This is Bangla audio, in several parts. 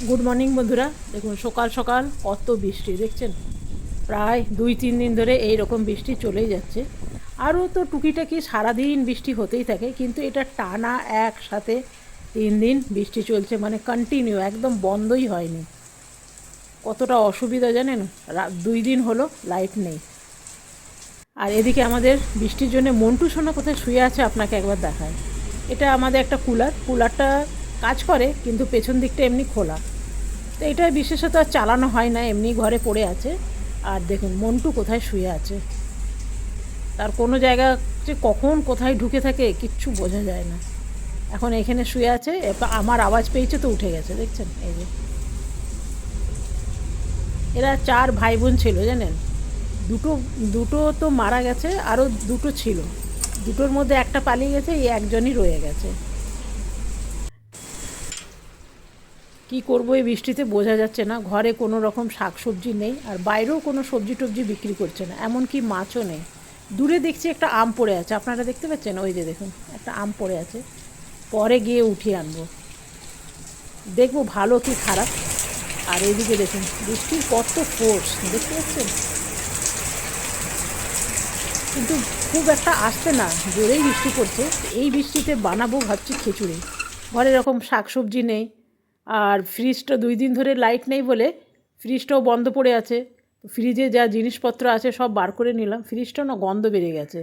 গুড মর্নিং বন্ধুরা। দেখুন সকাল সকাল কত বৃষ্টি দেখছেন। প্রায় 2-3 দিন ধরে এই রকম বৃষ্টি চলেই যাচ্ছে। আরও তো টুকিটাকি সারাদিন বৃষ্টি হতেই থাকে, কিন্তু এটা টানা একসাথে 3 দিন বৃষ্টি চলছে, মানে কন্টিনিউ, একদম বন্ধই হয়নি। কতটা অসুবিধা জানেন, 2 দিন হলো লাইট নেই। আর এদিকে আমাদের বৃষ্টির জন্য মন্টু সোনা কোথায় শুয়ে আছে আপনাকে একবার দেখায়। এটা আমাদের একটা কুলারটা কাজ করে, কিন্তু পেছন দিকটা এমনি খোলা, তো এটা বিশেষত আর চালানো হয় না, এমনি ঘরে পড়ে আছে। আর দেখুন মন্টু কোথায় শুয়ে আছে, তার কোনো জায়গা যে কখন কোথায় ঢুকে থাকে কিচ্ছু বোঝা যায় না। এখন এখানে শুয়ে আছে, আমার আওয়াজ পেয়েছে তো উঠে গেছে, দেখছেন এই যে। এরা 4 ভাই বোন ছিল জানেন, দুটো দুটো তো মারা গেছে, আরও দুটো ছিল, দুটোর মধ্যে একটা পালিয়ে গেছে, এই একজনই রয়ে গেছে। কি করবো এই বৃষ্টিতে বোঝা যাচ্ছে না। ঘরে কোনো রকম শাক সবজি নেই, আর বাইরেও কোনো সবজি টবজি বিক্রি করছে না, এমনকি মাছও নেই। দূরে দেখছি একটা আম পড়ে আছে, আপনারা দেখতে পাচ্ছেন, ওই যে দেখুন একটা আম পড়ে আছে, পরে গিয়ে উঠিয়ে আনবো, দেখবো ভালো কি খারাপ। আর এইদিকে দেখুন বৃষ্টির কত ফোর্স দেখতে পাচ্ছেন, কিন্তু খুব একটা আসছে না, জোরেই বৃষ্টি পড়ছে। এই বৃষ্টিতে বানাবো ভাবছি খিচুড়ি। ঘরে এরকম শাক সবজি নেই, আর ফ্রিজটা 2 দিন ধরে লাইট নেই বলে ফ্রিজটাও বন্ধ পড়ে আছে। ফ্রিজে যা জিনিসপত্র আছে সব বার করে নিলাম, ফ্রিজটা না গন্ধ বেড়ে গেছে,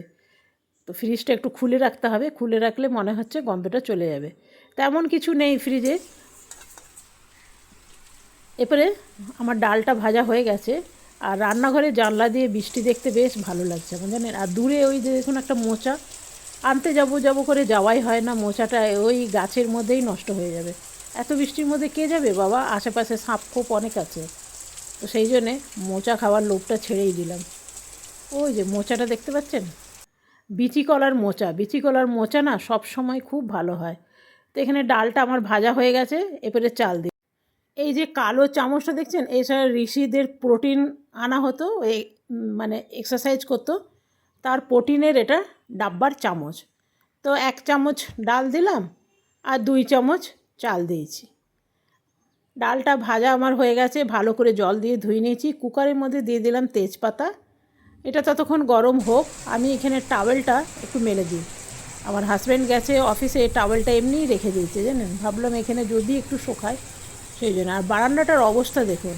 তো ফ্রিজটা একটু খুলে রাখতে হবে, খুলে রাখলে মনে হচ্ছে গন্ধটা চলে যাবে। তেমন কিছু নেই ফ্রিজে। এরপরে আমার ডালটা ভাজা হয়ে গেছে, আর রান্নাঘরে জানলা দিয়ে বৃষ্টি দেখতে বেশ ভালো লাগছে আমার জানেন। আর দূরে ওই যে দেখুন একটা মোচা, আনতে যাব করে যাওয়াই হয় না, মোচাটা ওই গাছের মধ্যেই নষ্ট হয়ে যাবে। এত বৃষ্টির মধ্যে কে যাবে বাবা, আশেপাশে সাপ খোপ অনেক আছে, তো সেই জন্যে মোচা খাওয়ার লোভটা ছেড়েই দিলাম। ওই যে মোচাটা দেখতে পাচ্ছেন, বিচি কলার মোচা না সব সময় খুব ভালো হয়। তো এখানে ডালটা আমার ভাজা হয়ে গেছে, এরপরে চাল দিই। এই যে কালো চামচটা দেখছেন, এছাড়া ঋষিদের প্রোটিন আনা হতো, এই মানে এক্সারসাইজ করতো, তার প্রোটিনের এটা ডাব্বার চামচ। তো 1 চামচ ডাল দিলাম, আর 2 চামচ চাল দিয়েছি। ডালটা ভাজা আমার হয়ে গেছে, ভালো করে জল দিয়ে ধুয়ে নিয়েছি। কুকারের মধ্যে দিয়ে দিলাম তেজপাতা, এটা ততক্ষণ গরম হোক। আমি এখানে টাওয়েলটা একটু মেলে দিই, আমার হাজব্যান্ড গেছে অফিসে, টাওয়েলটা এমনিই রেখে দিয়েছে জানেন, ভাবলাম এখানে যদি একটু শোকায় সেই জন্য। আর বারান্দাটার অবস্থা দেখুন,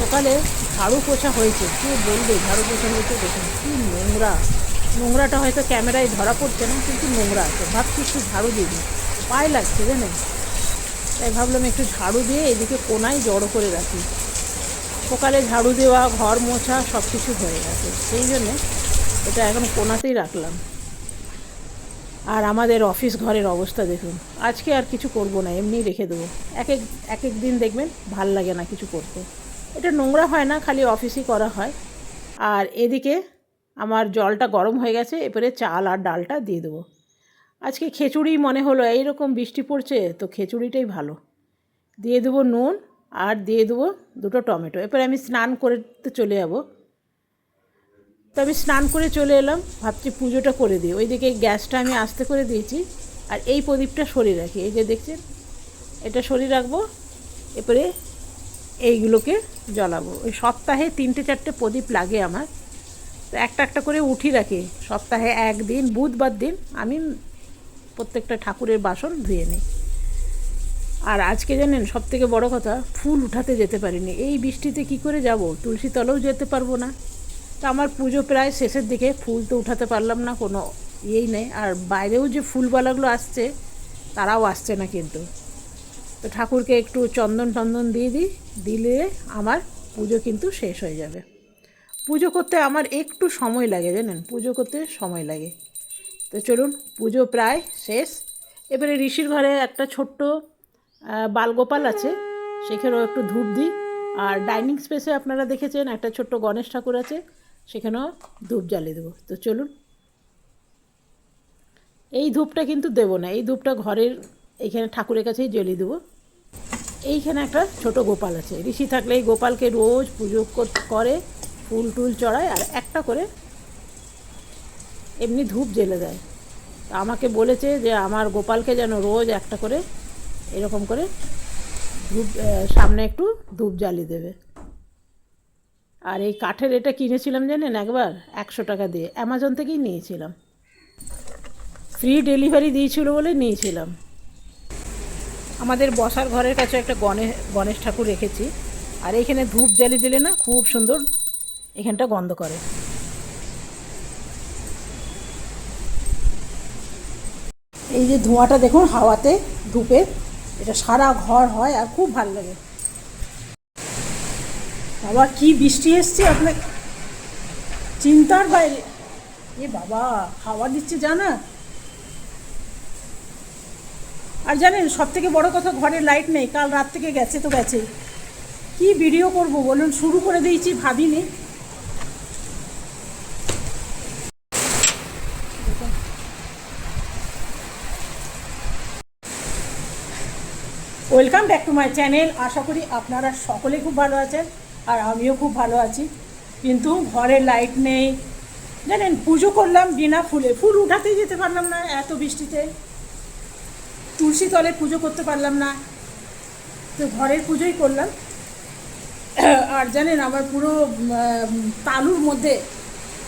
সকালে ঝাড়ু পোছা হয়েছে, কে বলবে ঝাড়ু পোছা হয়েছে, দেখুন কী নোংরা। নোংরাটা হয়তো ক্যামেরায় ধরা পড়ছে না, কিন্তু নোংরা আছে, ভাবছি একটু ঝাড়ু দিয়ে দিই, পায়ে লাগছে জানেন। তাই ভাবলাম একটু ঝাড়ু দিয়ে এদিকে কোনায় জড়ো করে রাখি। সকালে ঝাড়ু দেওয়া, ঘর মোছা সব কিছু হয়ে গেছে, সেই জন্যে এটা এখন কোনাতেই রাখলাম। আর আমাদের অফিস ঘরের অবস্থা দেখুন, আজকে আর কিছু করব না, এমনিই রেখে দেবো। এক এক দিন দেখবেন ভাল লাগে না কিছু করতে, এটা নোংরা হয় না, খালি অফিসই করা হয়। আর এদিকে আমার জলটা গরম হয়ে গেছে, এরপরে চাল আর ডালটা দিয়ে দেবো। আজকে খিচুড়ি মনে হলো, এইরকম বৃষ্টি পড়ছে তো খিচুড়িটাই ভালো। দিয়ে দেবো নুন, আর দিয়ে দেবো 2টো টমেটো। এরপরে আমি স্নান করতে চলে যাব, তো আমি স্নান করে চলে এলাম, ভাবছি পুজোটা করে দিই। ওইদিকে গ্যাসটা আমি আস্তে করে দিয়েছি, আর এই প্রদীপটা সরিয়ে রাখি, এই যে দেখছেন এটা সরিয়ে রাখবো। এরপরে এইগুলোকে জ্বালাবো। ওই সপ্তাহে 3-4টে প্রদীপ লাগে আমার, তো একটা একটা করে উঠিয়ে রাখি। সপ্তাহে একদিন বুধবার দিন আমি প্রত্যেকটা ঠাকুরের বাসন ধুয়ে নিই। আর আজকে জানেন সবথেকে বড় কথা, ফুল উঠাতে যেতে পারিনি, এই বৃষ্টিতে কি করে যাব, তুলসী তলেও যেতে পারবো না। তো আমার পুজো প্রায় শেষের দিকে, ফুল তো উঠাতে পারলাম না, কোনো ইয়েই নেই। আর বাইরেও যে ফুলওয়ালাগুলো আসছে তারাও আসছে না, কিন্তু তো ঠাকুরকে একটু চন্দন টন্দন দিয়ে দিলে আমার পুজো কিন্তু শেষ হয়ে যাবে। পুজো করতে আমার একটু সময় লাগে জানেন, পুজো করতে সময় লাগে। তো চলুন, পুজো প্রায় শেষ। এবারে ঋষির ঘরে একটা ছোট্ট বালগোপাল আছে, সেখানেও একটু ধূপ দিই। আর ডাইনিং স্পেসে আপনারা দেখেছেন একটা ছোট্ট গণেশ ঠাকুর আছে, সেখানেও ধূপ জ্বালিয়ে দেবো। তো চলুন, এই ধূপটা কিন্তু দেবো না, এই ধূপটা ঘরের এইখানে ঠাকুরের কাছেই জ্বালিয়ে দেবো। এইখানে একটা ছোট গোপাল আছে, ঋষি থাকলে এই গোপালকে রোজ পুজো করে, ফুল টুল চড়ায়, আর একটা করে এমনি ধূপ জ্বেলে দেয়। আমাকে বলেছে যে আমার গোপালকে যেন রোজ একটা করে এরকম করে ধূপ সামনে একটু ধূপ জ্বালিয়ে দেবে। আর এই কাঠের এটা কিনেছিলাম জানেন একবার 100 টাকা দিয়ে, অ্যামাজন থেকেই নিয়েছিলাম, ফ্রি ডেলিভারি দিয়েছিল বলে নিয়েছিলাম। আমাদের বসার ঘরের কাছে একটা গণেশ ঠাকুর রেখেছি, আর এখানে ধূপ জ্বালিয়ে দিলে না খুব সুন্দর এখানটা গন্ধ করে। এই যে ধোঁয়াটা দেখুন হাওয়াতে ধূপের, এটা সারা ঘর হয় আর খুব ভালো লাগে। আবার কি বৃষ্টি এসছে আপনার চিন্তার বাইরে। এ বাবা হাওয়া দিচ্ছে জানা। আর জানেন সব থেকে বড় কথা, ঘরে লাইট নেই, কাল রাত থেকে গেছে তো গেছে, কি ভিডিও করব বলুন, শুরু করে দিয়েছি ভাবিনি। Welcome back to my channel. আশা করি আপনারা সকলে খুব ভালো আছেন আর আমিও খুব ভালো আছি। কিন্তু ঘরে লাইট নেই জানেন, পুজো করলাম বিনা ফুলে, ফুল উঠাতেই যেতে পারলাম না এত বৃষ্টিতে, তুলসী তলে পুজো করতে পারলাম না, তো ঘরের পুজোই করলাম। আর জানেন আমার পুরো তালুর মধ্যে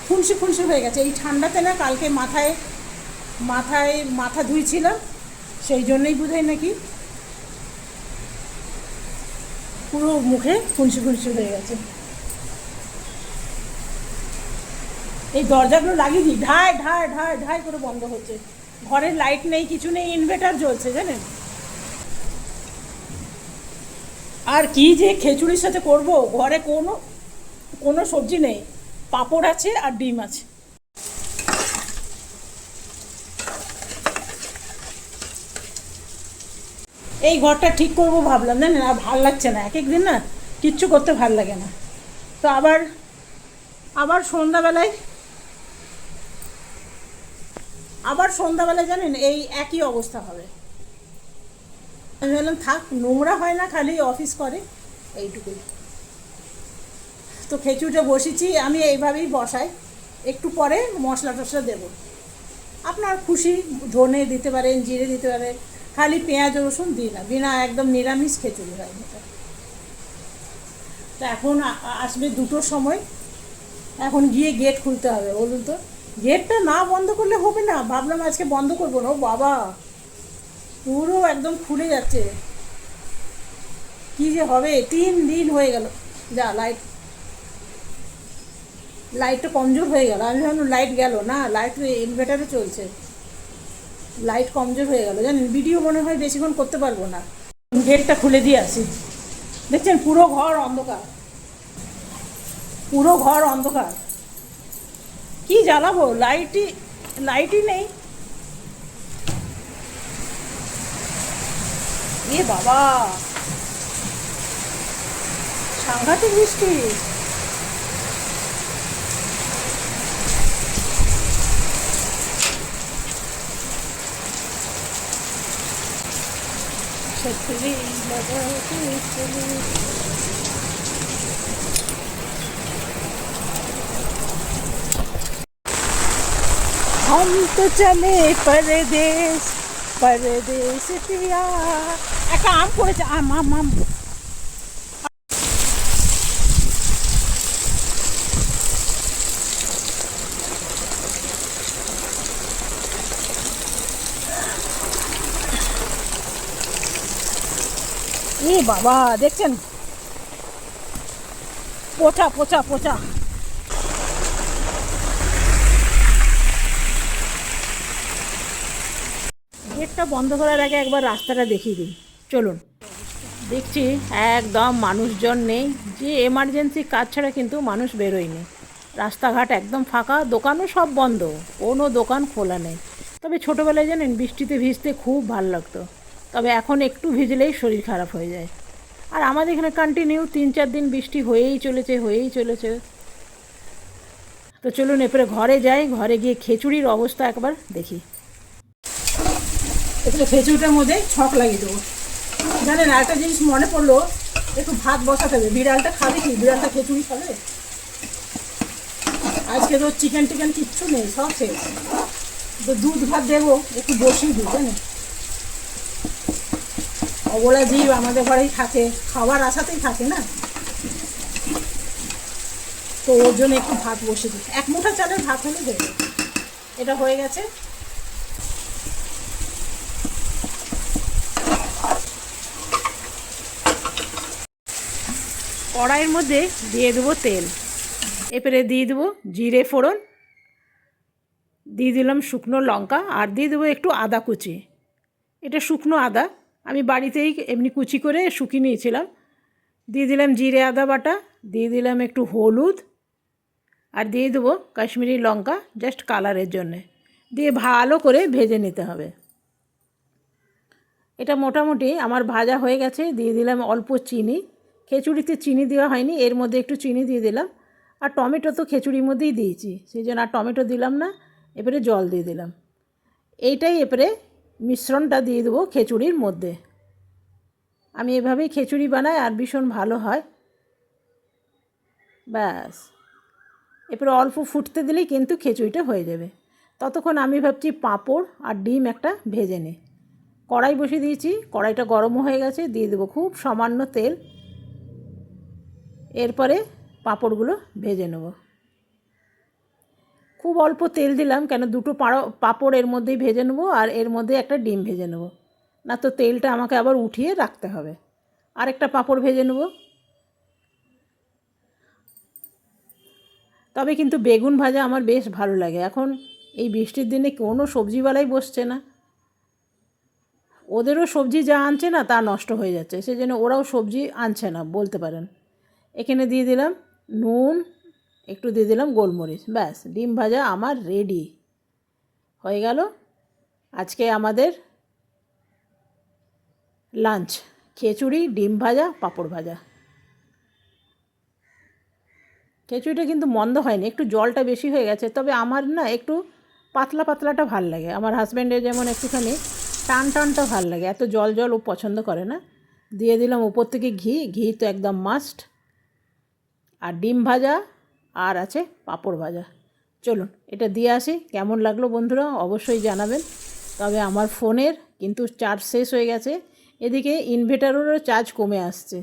ফুনসি ফুনসি হয়ে গেছে এই ঠান্ডাতে না, কালকে মাথা ধুইছিলাম, সেই জন্যই বোধহয় নাকি পুরো মুখে ফুনসি ফুনসি হয়ে গেছে। এই দরজাগুলো লাগিয়ে দিই, ঢাই ঢাই ঢাই ঢাই করে বন্ধ হচ্ছে। ঘরের লাইট নেই, কিছু নেই, ইনভার্টার জ্বলছে জানেন। আর কি যে খিচুড়ির সাথে করব, ঘরে কোনো সবজি নেই, পাঁপড় আছে আর ডিম আছে। এই ঘরটা ঠিক করব ভাবলাম জানেন, আর ভাল লাগছে না, এক একদিন না কিচ্ছু করতে ভাল লাগে না। তো আবার সন্ধ্যাবেলায় জানেন এই একই অবস্থা হবে। আমি বললাম থাক, নোংরা হয় না, খালি অফিস করে এইটুকুই। তো খিচুড়িটা বসেছি আমি, এইভাবেই বসাই, একটু পরে মশলা টশলা দেবো, আপনার খুশি, ধনে দিতে পারেন, জিরে দিতে পারেন, খালি পেঁয়াজ রসুন দিই না, বিনা একদম নিরামিষ খিচুড়ি হয় এটা। তো এখন আসবে 2টোর সময়, এখন গিয়ে গেট খুলতে হবে বলুন তো, গেটটা না বন্ধ করলে হবে না, ভাবলাম আজকে বন্ধ করবো না, ও বাবা পুরো একদম খুলে যাচ্ছে, কি যে হবে। 3 দিন হয়ে গেল, যা লাইটটা কমজোর হয়ে গেল, আমি ভাবলাম লাইট গেল না, লাইট ইনভার্টারে চলছে, লাইট কমজোর হয়ে গেল জানেন, ভিডিও মনে হয় বেশিক্ষণ করতে পারবো না। গেটটা খুলে দিয়ে আসি, দেখছেন পুরো ঘর অন্ধকার, পুরো ঘর অন্ধকার, কি জ্বালাবো, লাইটই নেই। এ বাবা সাংঘাতিক বৃষ্টি। छतरी लगा के चले, हम तो चले परदेश पिया। একটা আম পড়েছে, আম। এ বাবা দেখছেন, পচা। গেটটা বন্ধ করার আগে একবার রাস্তাটা দেখিয়ে দিই, চলুন। দেখছি একদম মানুষজন নেই, যে এমার্জেন্সি কাজ ছাড়া কিন্তু মানুষ বেরোয়নি, রাস্তাঘাট একদম ফাঁকা, দোকানও সব বন্ধ, কোনো দোকান খোলা নেই। তবে ছোটোবেলায় জানেন বৃষ্টিতে ভিজতে খুব ভালো লাগতো, তবে এখন একটু ভিজলেই শরীর খারাপ হয়ে যায়। আর আমাদের এখানে কন্টিনিউ 3-4 দিন বৃষ্টি হয়েই চলেছে। তো চলুন এরপরে ঘরে যাই, ঘরে গিয়ে খিচুড়ির অবস্থা একবার দেখি। এরপরে খিচুড়িটার মধ্যে ছক লাগিয়ে দেবো। জানেন আরেকটা জিনিস মনে পড়লো, একটু ভাত বসাতে হবে, বিড়ালটা খাবে কি, বিড়ালটা খিচুড়ি খাবে? আজকে তো চিকেন টিকেন কিচ্ছু নেই, সব শেষ, তো দুধ ভাত দেবো, একটু বসিয়ে দিই জানেন। অবলা জীব আমাদের ঘরেই থাকে, খাবার আশাতেই থাকে না, তো ওর জন্য একটু ভাত বসে দিই। 1 মুঠা চালের ভাত হলে দেবে। এটা হয়ে গেছে। কড়াইয়ের মধ্যে দিয়ে দেবো তেল, এরপরে দিয়ে দেবো জিরে ফোড়ন, দিয়ে দিলাম শুকনো লঙ্কা, আর দিয়ে দেবো একটু আদা কুচি। এটা শুকনো আদা, আমি বাড়িতেই এমনি কুচি করে শুকিয়ে নিয়েছিলাম। দিয়ে দিলাম জিরে আদা বাটা, দিয়ে দিলাম একটু হলুদ, আর দিয়ে দেবো কাশ্মীরি লঙ্কা জাস্ট কালারের জন্যে, দিয়ে ভালো করে ভেজে নিতে হবে। এটা মোটামুটি আমার ভাজা হয়ে গেছে। দিয়ে দিলাম অল্প চিনি, খিচুড়িতে চিনি দেওয়া হয়নি, এর মধ্যে একটু চিনি দিয়ে দিলাম। আর টমেটো তো খিচুড়ির মধ্যেই দিয়েছি, সেই জন্য আর টমেটো দিলাম না। এবারে জল দিয়ে দিলাম। এইটাই এবারে মিশ্রণটা দিয়ে দেবো খিচুড়ির মধ্যে। আমি এভাবেই খিচুড়ি বানাই, আর ভীষণ ভালো হয়। ব্যাস, এরপরে অল্প ফুটতে দিলেই কিন্তু খিচুড়িটা হয়ে যাবে। ততক্ষণ আমি ভাবছি পাঁপড় আর ডিম একটা ভেজে নিই। কড়াই বসিয়ে দিয়েছি, কড়াইটা গরম হয়ে গেছে, দিয়ে দেবো খুব সামান্য তেল। এরপরে পাঁপড়গুলো ভেজে নেব। খুব অল্প তেল দিলাম, কেন দুটো পাঁপড় এর মধ্যেই ভেজে নেবো, আর এর মধ্যে একটা ডিম ভেজে নেব, না তো তেলটা আমাকে আবার উঠিয়ে রাখতে হবে। আরেকটা পাঁপড় ভেজে নেব। তবে কিন্তু বেগুন ভাজা আমার বেশ ভালো লাগে। এখন এই বৃষ্টির দিনে কোনো সবজিওয়ালাই বসছে না, ওদেরও সবজি যা আনছে না তা নষ্ট হয়ে যাচ্ছে, সেই জন্য ওরাও সবজি আনছে না বলতে পারেন। এখানে দিয়ে দিলাম নুন, একটু দিয়ে দিলাম গোলমরিচ, ব্যাস ডিম ভাজা আমার রেডি হয়ে গেল। আজকে আমাদের লাঞ্চ খিচুড়ি, ডিম ভাজা, পাঁপড় ভাজা। খিচুড়িটা কিন্তু মন্দ হয়নি, একটু জলটা বেশি হয়ে গেছে, তবে আমার না একটু পাতলা পাতলাটা ভাল লাগে। আমার হাজব্যান্ডের যেমন একটুখানি টান টানটা ভাল লাগে, এত জল জল ও পছন্দ করে না। দিয়ে দিলাম উপর থেকে ঘি, ঘি তো একদম মাস্ট। আর ডিম ভাজা, আর আছে পাঁপড় ভাজা। চলুন এটা দিয়ে আসি। কেমন লাগলো বন্ধুরা অবশ্যই জানাবেন। তবে আমার ফোনের কিন্তু চার্জ শেষ হয়ে গেছে, এদিকে ইনভার্টারেরও চার্জ কমে আসছে।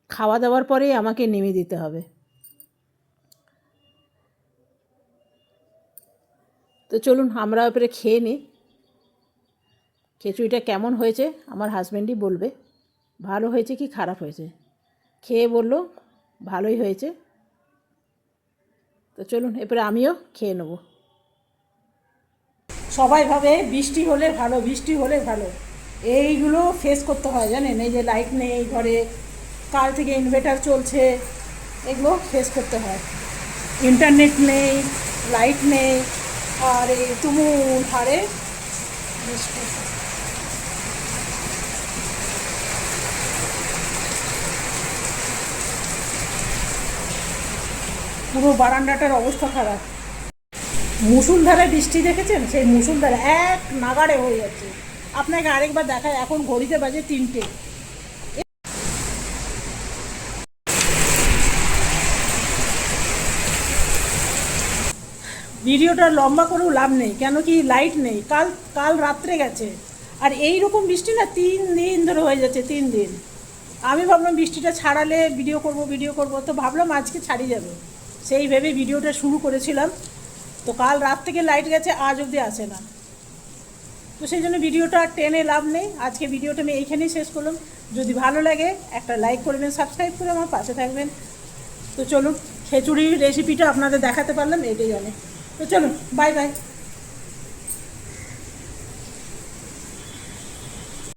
খাওয়া দাওয়ার পরেই আমাকে নেমে দিতে হবে। তো চলুন আমরা এবারে খেয়ে নিই। খিচুড়িটা কেমন হয়েছে আমার হাজব্যান্ডই বলবে, ভালো হয়েছে কি খারাপ হয়েছে। খেয়ে বললো ভালোই হয়েছে। তো চলুন এবারে আমিও খেয়ে নেব। সবাই ভাবে বৃষ্টি হলে ভালো, বৃষ্টি হলে ভালো, এইগুলো ফেস করতে হয় জানেন। এই যে লাইট নেই ঘরে, কাল থেকে ইনভার্টার চলছে, এগুলো ফেস করতে হয়। ইন্টারনেট নেই, লাইট নেই, আর এই তুমুল হারে বৃষ্টি। পুরো বারান্দাটার অবস্থা খারাপ। মুষলধারে বৃষ্টি দেখেছেন, সেই মুষলধারে এক নাগাড়ে হয়ে যাচ্ছে। আপনাকে আরেকবার দেখায়, এখন ঘড়িতে বাজে 3টে। ভিডিওটা লম্বা করেও লাভ নেই, কেন কি লাইট নেই, কাল রাত্রে গেছে। আর এই রকম বৃষ্টি না 3 দিন ধরে হয়ে যাচ্ছে, 3 দিন। আমি ভাবলাম বৃষ্টিটা ছাড়ালে ভিডিও করব, তো ভাবলাম আজকে ছাড়িয়ে যাবে, সেই ভেবে ভিডিওটা শুরু করেছিলাম। তো কাল রাত থেকে লাইট গেছে, আজ অবধি আসে না, তো সেই জন্য ভিডিওটা টেনে লাভ নেই। আজকে ভিডিওটা আমি এইখানেই শেষ করলাম। যদি ভালো লাগে একটা লাইক করবেন, সাবস্ক্রাইব করে আমার পাশে থাকবেন। তো চলুন খিচুড়ির রেসিপিটা আপনাদের দেখাতে পারলাম, এটাই জানে। তো চলুন, বাই বাই।